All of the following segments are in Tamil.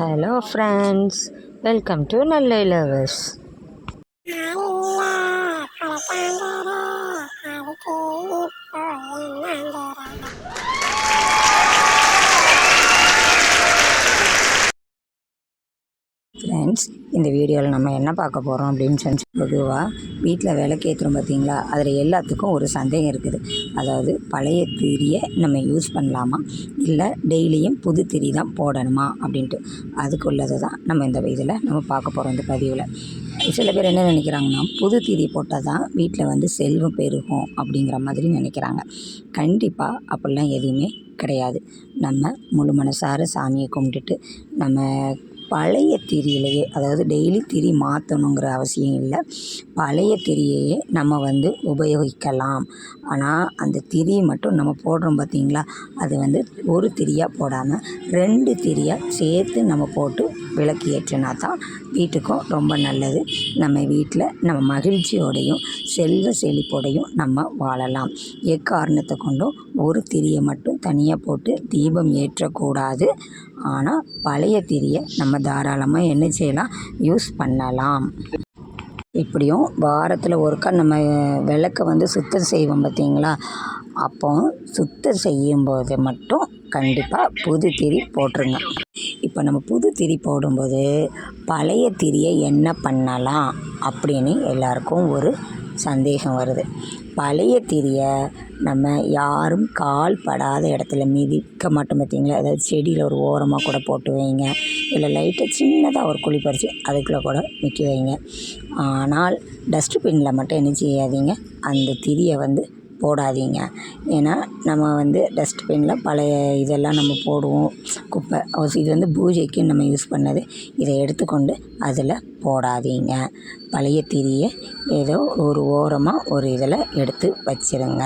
ஹலோ ஃப்ரெண்ட்ஸ், வெல்கம் டு நல்ல லவர்ஸ். ஃப்ரெண்ட்ஸ், இந்த வீடியோவில் நம்ம என்ன பார்க்க போகிறோம் அப்படின்னு சொல்லி பொதுவாக வீட்டில் விளக்கேற்றுறோம் பார்த்தீங்களா, அதில் எல்லாத்துக்கும் ஒரு சந்தேகம் இருக்குது. அதாவது பழைய திரியை நம்ம யூஸ் பண்ணலாமா, இல்லை டெய்லியும் புது திரி தான் போடணுமா அப்படின்ட்டு. அதுக்குள்ளதை தான் நம்ம இந்த இதில் நம்ம பார்க்க போகிறோம். இந்த பதிவில் சில பேர் என்ன நினைக்கிறாங்கன்னா, புது திரி போட்டால் தான் வீட்டில் செல்வம் பெருகும் அப்படிங்கிற மாதிரி நினைக்கிறாங்க. கண்டிப்பாக அப்படிலாம் எதுவுமே கிடையாது. நம்ம முழு மனசார சாமியை கும்பிட்டுட்டு நம்ம பழைய திரியிலையே, அதாவது டெய்லி திரி மாற்றணுங்கிற அவசியம் இல்லை, பழைய திரியையே நம்ம உபயோகிக்கலாம். ஆனால் அந்த திரி மட்டும் நம்ம போடுறோம் பார்த்திங்களா, அது ஒரு திரியாக போடாமல் 2 திரியாக சேர்த்து நம்ம போட்டு விளக்கு ஏற்றினா தான் வீட்டுக்கும் ரொம்ப நல்லது. நம்ம வீட்டில் நம்ம மகிழ்ச்சியோடையும் செல்வ செழிப்போடையும் நம்ம வாழலாம். எக்காரணத்தை கொண்டும் ஒரு திரியை மட்டும் தனியாக போட்டு தீபம் ஏற்றக்கூடாது. ஆனால் பழைய திரியை நம்ம தாராளமாக என்ன செய்யலாம், யூஸ் பண்ணலாம். இப்படியும் வாரத்தில் ஒருக்கா நம்ம விளக்கை சுத்தம் செய்வோம் பார்த்திங்களா, அப்போ சுத்தம் செய்யும்போது மட்டும் கண்டிப்பாக புது திரி போட்டுருங்க. இப்போ நம்ம புது திரி போடும்போது பழைய திரியை என்ன பண்ணலாம் அப்படின்னு எல்லாருக்கும் ஒரு சந்தேகம் வருது. பழைய திரியை நம்ம யாரும் கால் படாத இடத்துல மிதிக்க மாட்டோம் பார்த்திங்களா, அதாவது செடியில் ஒரு ஓரமாக கூட போட்டு வைங்க, இல்லை லைட்டாக சின்னதாக ஒரு குழி பறித்து அதுக்குள்ளே கூட நிற்க வைங்க. ஆனால் டஸ்ட்பினில் மட்டும் என்ன செய்யாதீங்க, அந்த திரியை போடாதீங்க. ஏன்னா நம்ம டஸ்ட்பினில் பழைய இதெல்லாம் நம்ம போடுவோம், குப்பை. இது பூஜைக்கு நம்ம யூஸ் பண்ணது, இதை எடுத்துக்கொண்டு அதில் போடாதீங்க. பழைய திரியை ஏதோ ஒரு ஓரமாக ஒரு இதில் எடுத்து வச்சிருங்க.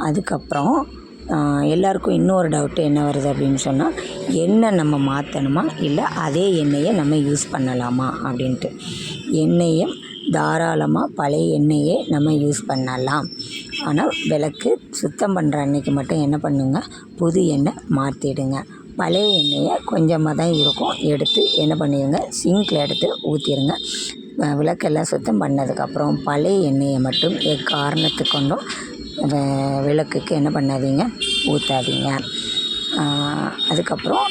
அதுக்கப்புறம் எல்லாருக்கும் இன்னொரு டவுட்டு என்ன வருது அப்படின்னு சொன்னால், எண்ணெய் நம்ம மாற்றணுமா, இல்லை அதே எண்ணெயை நம்ம யூஸ் பண்ணலாமா அப்படின்ட்டு. எண்ணெயை தாராளமாக பழைய எண்ணெயே நம்ம யூஸ் பண்ணலாம். ஆனால் விளக்கு சுத்தம் பண்ணுற அன்றைக்கி மட்டும் என்ன பண்ணுங்க, புது எண்ணெய் மாற்றிடுங்க. பழைய எண்ணெயை கொஞ்சமாக தான் இருக்கும், எடுத்து என்ன பண்ணிடுங்க, சிங்கில் எடுத்து ஊற்றிடுங்க. விளக்கெல்லாம் சுத்தம் பண்ணதுக்கப்புறம் பழைய எண்ணெயை மட்டும் எக்காரணத்துக்கு கொண்டும் விளக்குக்கு என்ன பண்ணாதீங்க, ஊற்றாதீங்க. அதுக்கப்புறம்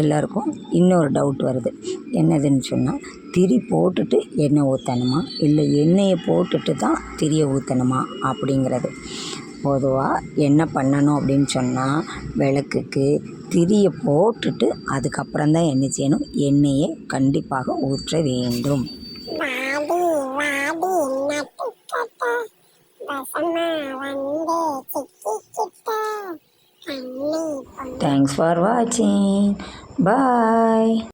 எல்லாருக்கும் இன்னொரு டவுட் வருது. என்னதுன்னு சொன்னால், திரி போட்டுட்டு எண்ணெய் ஊற்றணுமா, இல்லை எண்ணெயை போட்டுட்டு தான் திரியை ஊற்றணுமா அப்படிங்கிறது. பொதுவாக என்ன பண்ணணும் அப்படின்னு சொன்னால், விளக்குக்கு திரியை போட்டுட்டு அதுக்கப்புறம் தான் என்ன செய்யணும், எண்ணெயை கண்டிப்பாக ஊற்ற வேண்டும். Thanks for watching. Bye.